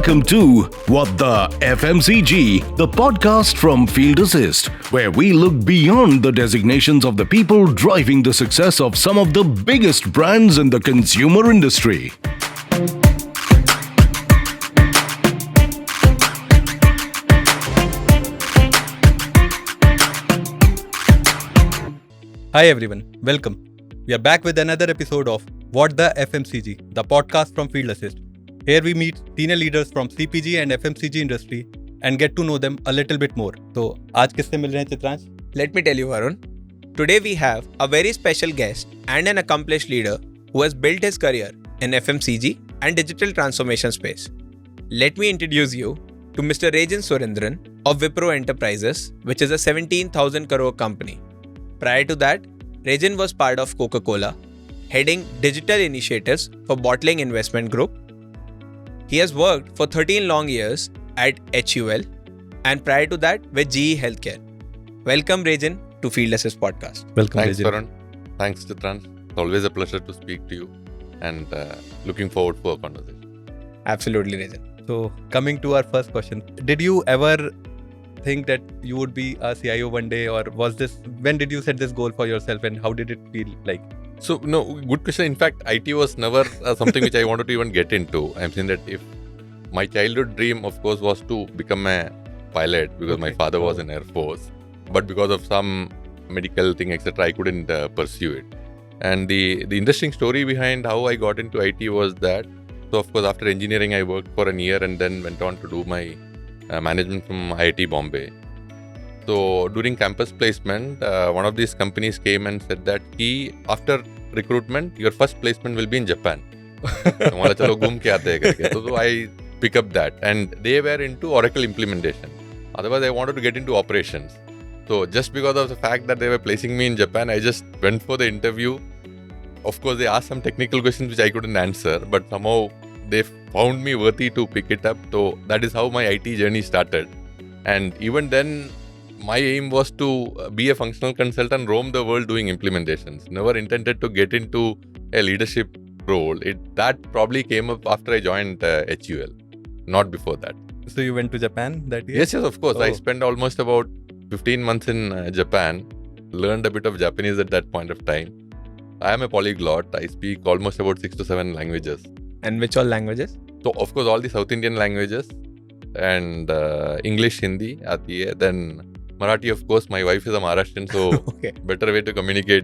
welcome to What the FMCG, the podcast from Field Assist, where we look beyond the designations of the people driving the success of some of the biggest brands in the consumer industry. Hi everyone, welcome. We are back with another episode of What the FMCG, the podcast from Field Assist. Here we meet senior leaders from CPG and FMCG industry and get to know them a little bit more. So, आज किससे मिल रहे हैं Chitransh? Let me tell you, Varun. Today we have a very special guest and an accomplished leader who has built his career in FMCG and digital transformation space. Let me introduce you to Mr. Rajan Surendran of Wipro Enterprises, which is a 17,000 crore company. Prior to that, Rajan was part of Coca-Cola, heading digital initiatives for Bottling Investment Group. He has worked for 13 long years at HUL and prior to that with GE Healthcare. Welcome Rajan to Field Assist Podcast. Welcome Thanks, Rajan. Varun. Thanks, Chitran. It's always a pleasure to speak to you and looking forward for a conversation. Absolutely, Rajan. So, coming to our first question. Did you ever think that you would be a CIO one day, or when did you set this goal for yourself and how did it feel like? So, no, good question. In fact, IT was never something which I wanted to even get into. I'm saying that if my childhood dream, of course, was to become a pilot because my father was in Air Force. But because of some medical thing, etc., I couldn't pursue it. And the interesting story behind how I got into IT was that, so of course, after engineering, I worked for a year and then went on to do my management from IIT Bombay. So during campus placement, one of these companies came and said that after recruitment, your first placement will be in Japan. So I pick up that, and they were into Oracle implementation. Otherwise, I wanted to get into operations. So just because of the fact that they were placing me in Japan, I just went for the interview. Of course, they asked some technical questions which I couldn't answer, but somehow they found me worthy to pick it up. So that is how my IT journey started. And even then, my aim was to be a functional consultant, roam the world doing implementations. Never intended to get into a leadership role. That probably came up after I joined HUL, not before that. So you went to Japan that year? Yes, of course. I spent almost about 15 months in Japan, learned a bit of Japanese at that point of time. I am a polyglot. I speak almost about 6 to 7 languages. And which all languages? So, of course, all the South Indian languages and English, Hindi, aati hai. Then Marathi, of course. My wife is a Maharashtrian, so better way to communicate.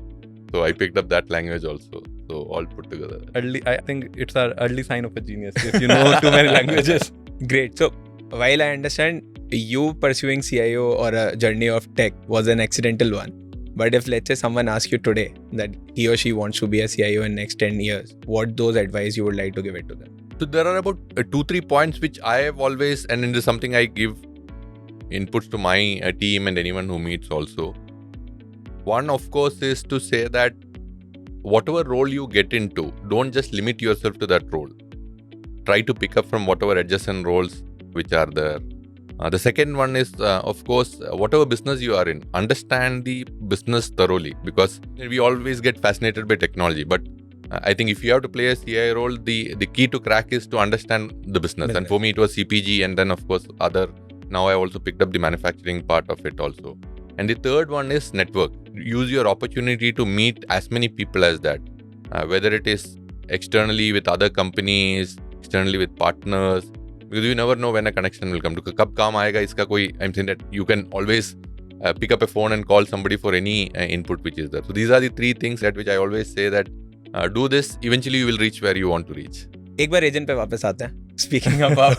So, I picked up that language also. So, all put together. I think it's an early sign of a genius if you know too many languages. Great. So, while I understand you pursuing CIO or a journey of tech was an accidental one, but if let's say someone asks you today that he or she wants to be a CIO in next 10 years, what those advice you would like to give it to them? So there are about 2-3 points which I have always, and it is something I give inputs to my team and anyone who meets also. One, of course, is to say that whatever role you get into, don't just limit yourself to that role. Try to pick up from whatever adjacent roles which are there. The second one is, of course, whatever business you are in, understand the business thoroughly, because we always get fascinated by technology. But I think if you have to play a CI role, the key to crack is to understand the business. And for me, it was CPG, and then, of course, now I also picked up the manufacturing part of it also. And the third one is network. Use your opportunity to meet as many people as that, whether it is externally with other companies, externally with partners, because you never know when a connection will come. Kab kaam aayega iska koi, I'm saying that you can always pick up a phone and call somebody for any input which is there. So these are the 3 things at which I always say that do this, eventually you will reach where you want to reach. एक बार Rajan पे वापस आते हैं. Speaking about,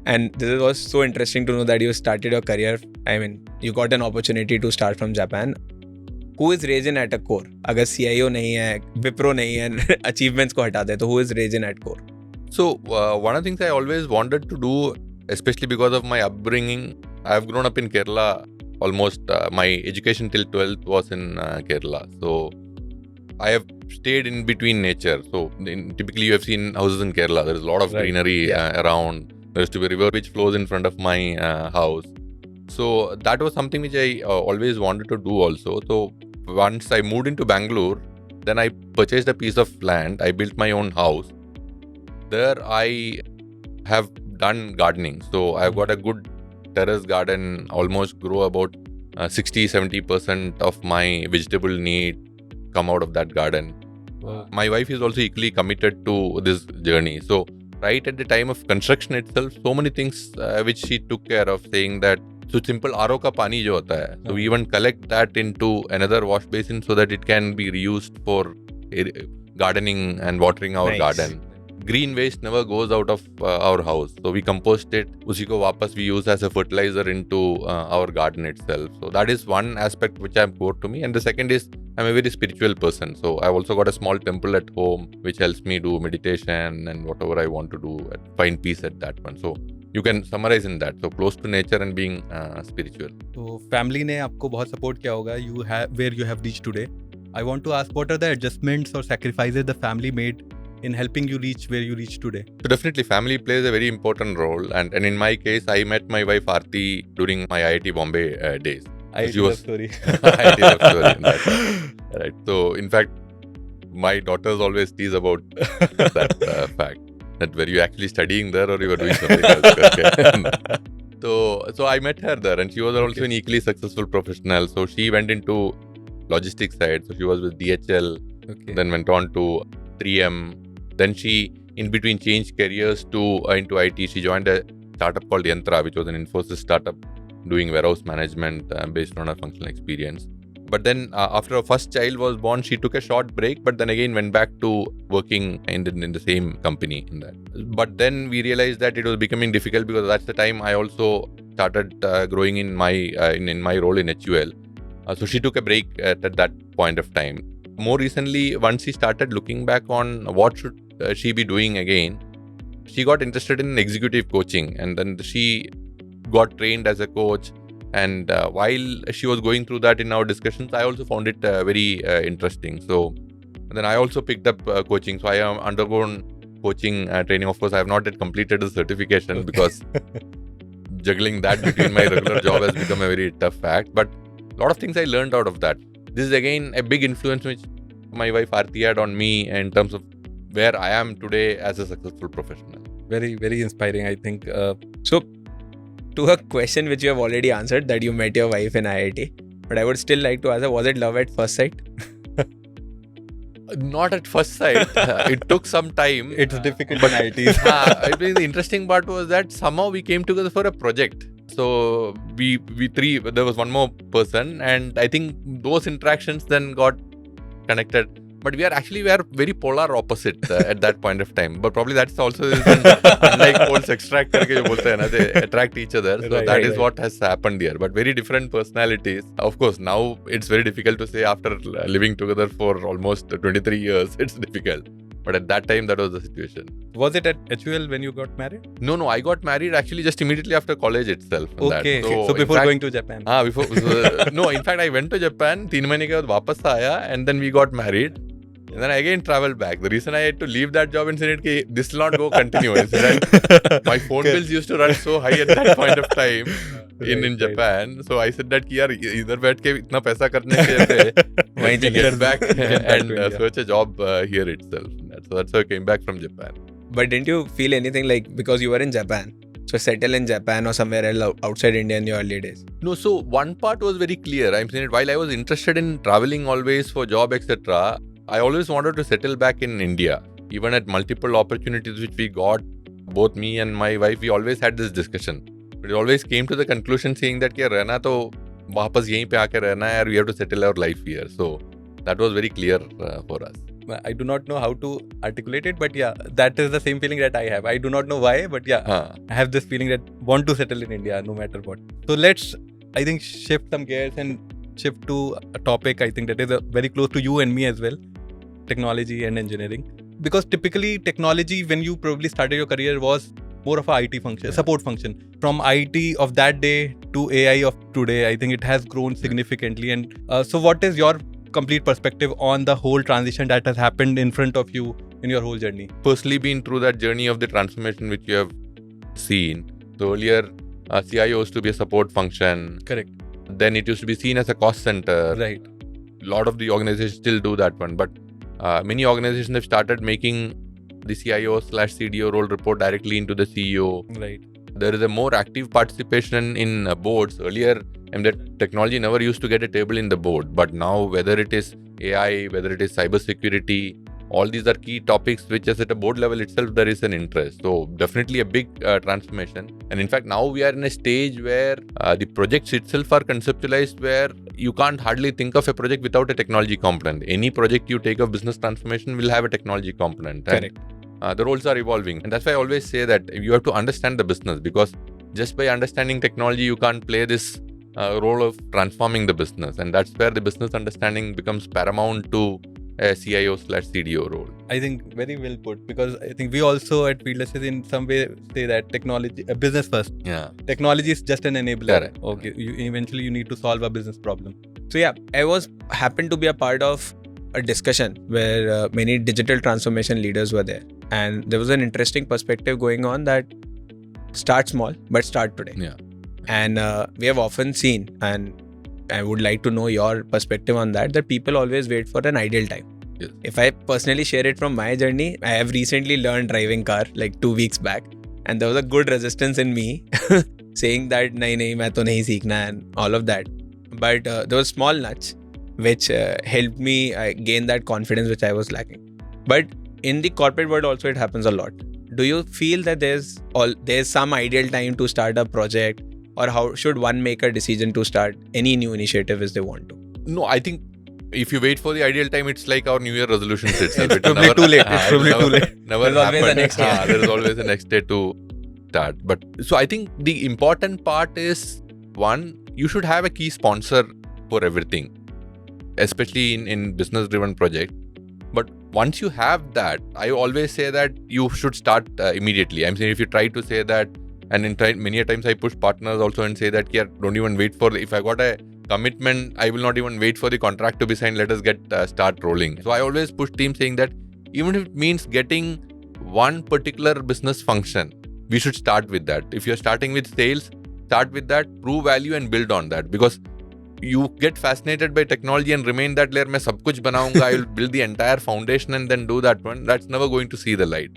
and this was so interesting to know that you started your career, I mean, you got an opportunity to start from Japan. Who is Rajan at a core? अगर CIO नहीं है, Wipro नहीं है, achievements को हटा दे, तो who is Rajan at core? So, one of the things I always wanted to do, especially because of my upbringing, I have grown up in Kerala. Almost my education till 12th was in Kerala. So, I have stayed in between nature. So, typically you have seen houses in Kerala. There is a lot of greenery around. There is to be a river which flows in front of my house. So, that was something which I always wanted to do also. So, once I moved into Bangalore, then I purchased a piece of land. I built my own house. There I have done gardening. So I've got a good terrace garden, almost grow about 60-70% of my vegetable need come out of that garden. Wow. My wife is also equally committed to this journey. So right at the time of construction itself, so many things which she took care of, saying that so simple RO ka pani jo hota hai. So we even collect that into another wash basin so that it can be reused for gardening and watering our Nice. garden. Green waste never goes out of our house. So we compost it. Usi ko wapas we use as a fertilizer into our garden itself. So that is one aspect which I'm core to me. And the second is I'm a very spiritual person. So I've also got a small temple at home which helps me do meditation and whatever I want to do, find peace at that one. So you can summarize in that. So close to nature and being spiritual. तो family ने आपको बहुत support किया होगा. You have where you have reached today. I want to ask, what are the adjustments or sacrifices the family made in helping you reach where you reach today? So definitely family plays a very important role. And in my case, I met my wife Aarti during my IIT Bombay days. I She was- story. IIT love story in that. Right. So in fact, my daughters always tease about that fact. That were you actually studying there or you were doing something else? Okay. So I met her there and she was also an equally successful professional. So she went into logistics side. So she was with DHL, Okay. then went on to 3M. Then she, in between, changed careers to into IT. She joined a startup called Yantra, which was an Infosys startup doing warehouse management based on her functional experience. But then after her first child was born, she took a short break, but then again went back to working in the same company in that. But then we realized that it was becoming difficult because that's the time I also started growing in my in my role in HUL. So she took a break at that point of time. More recently, once she started looking back on what should she be doing again, she got interested in executive coaching, and then she got trained as a coach. And while she was going through that in our discussions, I also found it very interesting. So then I also picked up coaching. So I am undergone coaching training. Of course, I have not yet completed the certification because juggling that between my regular job has become a very tough act. But a lot of things I learned out of that. This is again a big influence which my wife Aarti had on me in terms of where I am today as a successful professional. Very, very inspiring, I think. So, to a question which you have already answered, that you met your wife in IIT, but I would still like to ask her, was it love at first sight? Not at first sight. It took some time. It's difficult in IT. I think the interesting part was that somehow we came together for a project. So we three, there was one more person, and I think those interactions then got connected. But we are very polar opposite at that point of time. But probably that's also the reason, unlike poles extract karke jo bolte hai na, they attract each other. So that is what has happened here. But very different personalities. Of course, now it's very difficult to say after living together for almost 23 years. It's difficult. But at that time, that was the situation. Was it at HUL when you got married? No, I got married actually just immediately after college itself. Okay, so before going to Japan. No, in fact, I went to Japan, 3 months ke baad wapas aaya, and then we got married. And then I again traveled back. The reason I had to leave that job and said that this will not go continue is that my phone bills used to run so high at that point of time in Japan. So I said that yaar, idhar baith ke itna paisa karne ke jate, let me get back and search a job here itself. So that's how I came back from Japan. But didn't you feel anything like, because you were in Japan, so settle in Japan or somewhere else outside India in your early days? No, so one part was very clear. I'm saying it, while I was interested in traveling always for job, etc., I always wanted to settle back in India. Even at multiple opportunities which we got, both me and my wife, we always had this discussion. But it always came to the conclusion saying that कि रहना तो वापस यहीं पे आके रहना है, we have to settle our life here. So that was very clear for us. I do not know how to articulate it, but yeah, that is the same feeling that I have. I do not know why, but yeah, I have this feeling that want to settle in India no matter what. So let's, I think, shift some gears and shift to a topic I think that is very close to you and me as well. Technology and engineering, because typically technology, when you probably started your career, was more of a IT function, support function. From IT of that day to AI of today, I think it has grown significantly. And so what is your complete perspective on the whole transition that has happened in front of you in your whole journey? Personally been through that journey of the transformation which you have seen. So earlier CIO used to be a support function. Correct. Then it used to be seen as a cost center. Right. A lot of the organizations still do that one, but many organizations have started making the CIO/CDO role report directly into the CEO. Right. There is a more active participation in boards. Earlier, the technology never used to get a table in the board. But now, whether it is AI, whether it is cybersecurity, all these are key topics which is at a board level itself, there is an interest. So definitely a big transformation. And in fact, now we are in a stage where the projects itself are conceptualized where you can't hardly think of a project without a technology component. Any project you take of business transformation will have a technology component. Correct. The roles are evolving. And that's why I always say that you have to understand the business, because just by understanding technology, you can't play this role of transforming the business. And that's where the business understanding becomes paramount to a CIO/CDO role. I think very well put, because I think we also at Fieldless in some way say that technology, business first. Yeah. Technology is just an enabler. Correct. Okay. Eventually you need to solve a business problem. So yeah, I happened to be a part of a discussion where many digital transformation leaders were there, and there was an interesting perspective going on that start small but start today. Yeah. And we have often seen, and I would like to know your perspective on that people always wait for an ideal time. Yes. If I personally share it from my journey, I have recently learned driving car like 2 weeks back, and there was a good resistance in me saying that nahi main to nahi seekhna and all of that. But there was small nudge which helped me gain that confidence which I was lacking. But in the corporate world also it happens a lot. Do you feel that there's some ideal time to start a project, or how should one make a decision to start any new initiative if they want to? No, I think if you wait for the ideal time, it's like our New Year resolutions itself. It's probably too late. It's probably too late. Never There's always happened. a next year. There is always a next day to start. But so I think the important part is, one, you should have a key sponsor for everything, especially in business-driven project. But once you have that, I always say that you should start immediately. I'm saying if you try to say that, and many a times I push partners also and say that, yeah, don't even wait for, if I got a commitment, I will not even wait for the contract to be signed. Let us get start rolling. So I always push teams saying that even if it means getting one particular business function, we should start with that. If you're starting with sales, start with that, prove value and build on that. Because you get fascinated by technology and remain that layer, main sab kuch banaunga, I will build the entire foundation and then do that one. That's never going to see the light.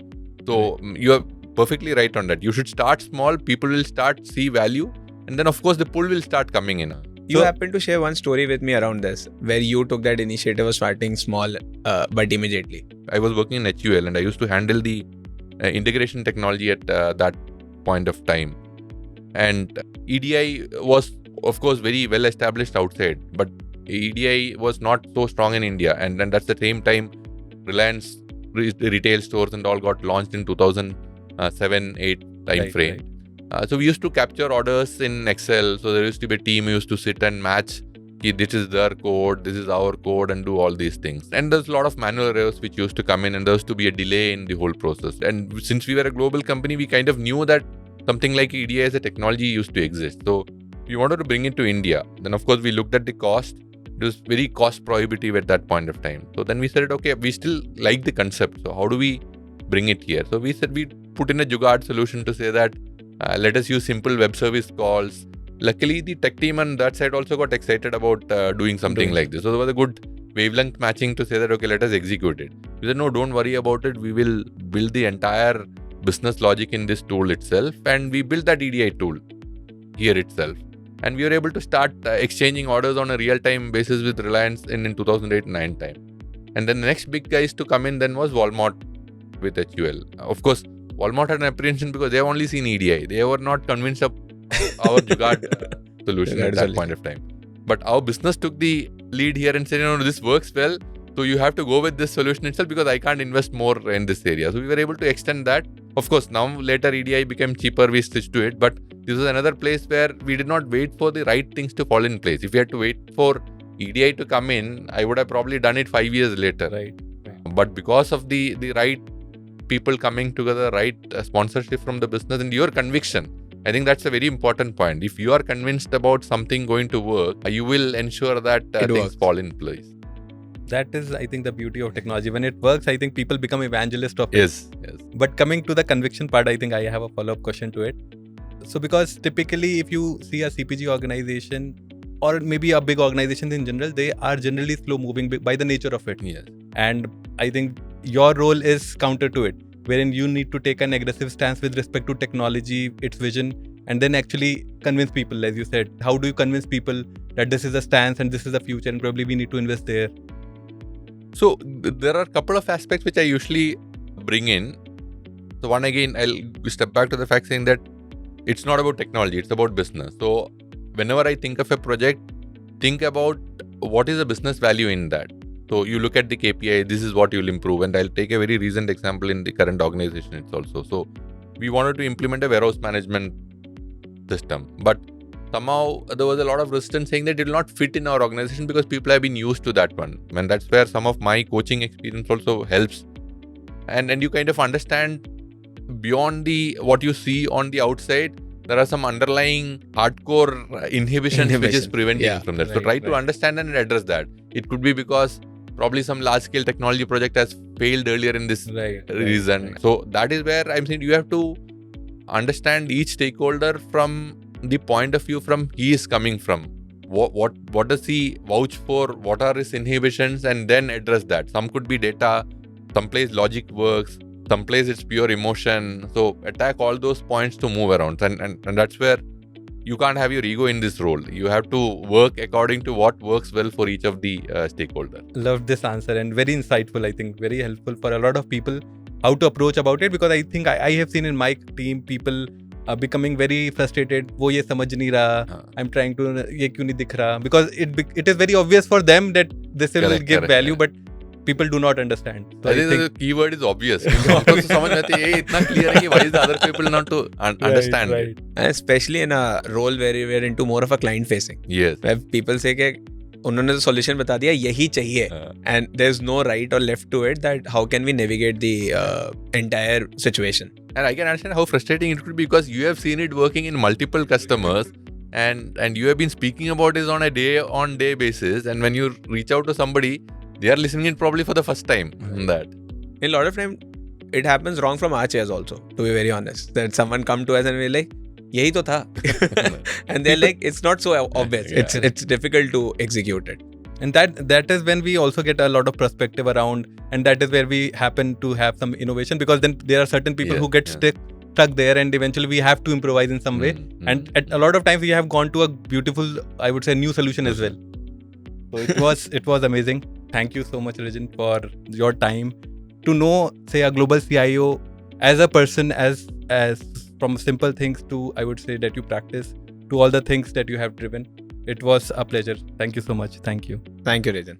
So you are perfectly right on that. You should start small, people will start see value, and then of course the pull will start coming in. You happen to share one story with me around this, where you took that initiative of starting small but immediately. I was working in HUL and I used to handle the integration technology at that point of time. And EDI was of course very well established outside, but EDI was not so strong in India. And then that's the same time Reliance retail stores and all got launched in 2007-8 time frame. So we used to capture orders in Excel. So there used to be a team who used to sit and match, this is their code, this is our code, and do all these things. And there's a lot of manual errors which used to come in, and there used to be a delay in the whole process. And since we were a global company, we kind of knew that something like EDI as a technology used to exist. So we wanted to bring it to India. Then of course we looked at the cost. It was very cost prohibitive at that point of time. So then we said, okay, we still like the concept. So how do we bring it here? So we said we put in a Jugaad solution to say that let us use simple web service calls. Luckily, the tech team on that side also got excited about doing something like this. So there was a good wavelength matching to say that, okay, let us execute it. We said, no, don't worry about it. We will build the entire business logic in this tool itself. And we built that EDI tool here itself. And we were able to start exchanging orders on a real-time basis with Reliance in 2008-9 time. And then the next big guys to come in then was Walmart with HUL. Of course, Walmart had an apprehension because they have only seen EDI. They were not convinced of our Jugaad solution at that point of time. But our business took the lead here and said, no, this works well. So you have to go with this solution itself because I can't invest more in this area. So we were able to extend that. Of course, now later EDI became cheaper. We switched to it. But this was another place where we did not wait for the right things to fall in place. If we had to wait for EDI to come in, I would have probably done it 5 years later. Right. But because of the right people coming together, right sponsorship from the business and your conviction, I think that's a very important point. If you are convinced about something going to work, you will ensure that things fall in place. That is, I think, the beauty of technology. When it works, I think people become evangelists of it. Yes. But coming to the conviction part, I think I have a follow-up question to it. So because typically if you see a CPG organization or maybe a big organization in general, they are generally slow moving by the nature of it. Yes. And I think your role is counter to it, wherein you need to take an aggressive stance with respect to technology, its vision, and then actually convince people, as you said. How do you convince people that this is a stance and this is the future and probably we need to invest there? So there are a couple of aspects which I usually bring in. So one, again, I'll step back to the fact saying that it's not about technology, it's about business. So whenever I think of a project, think about what is the business value in that. So you look at the KPI, this is what you'll improve. And I'll take a very recent example in the current organization. It's also, so we wanted to implement a warehouse management system, but somehow there was a lot of resistance saying that it will not fit in our organization because people have been used to that one. And that's where some of my coaching experience also helps. And you kind of understand beyond what you see on the outside, there are some underlying hardcore inhibitions which is preventing from that. So try to understand and address that. It could be because probably some large scale technology project has failed earlier in this reason. So that is where I'm saying you have to understand each stakeholder from the point of view from he is coming from. What does he vouch for? What are his inhibitions? And then address that. Some could be data, someplace logic works, someplace it's pure emotion. So attack all those points to move around. And that's where you can't have your ego in this role. You have to work according to what works well for each of the stakeholders. Loved this answer and very insightful, I think. Very helpful for a lot of people how to approach about it, because I think I have seen in my team people becoming very frustrated. वो ये समझ नहीं रहा. I'm trying to ये क्यों नहीं दिख रहा? Because it is very obvious for them that this will give value, but people do not understand. So I think the keyword is obvious. समझ में आती है, इतना clear है कि why is the other people not to understand it? And especially in a role where we are into more of a client facing. Yes. Where people say कि उन्होंने तो solution बता दिया, यही चाहिए. And there's no right or left to it, that how can we navigate the entire situation. And I can understand how frustrating it could be because you have seen it working in multiple customers and you have been speaking about this on a day-on-day basis, and when you reach out to somebody, they are listening it probably for the first time. That In a lot of time, it happens wrong from our chairs also, to be very honest. That someone come to us and we're like, यही तो था. And they're like, it's not so obvious. It's difficult to execute it. And that is when we also get a lot of perspective around, and that is where we happen to have some innovation, because then there are certain people who get stuck there, and eventually we have to improvise in some way. And at a lot of times we have gone to a beautiful, I would say, new solution as well. So it was amazing. Thank you so much, Rajan, for your time. To know, say, a global CIO as a person, as from simple things to, I would say, that you practice, to all the things that you have driven. It was a pleasure. Thank you so much. Thank you. Thank you, Rajan.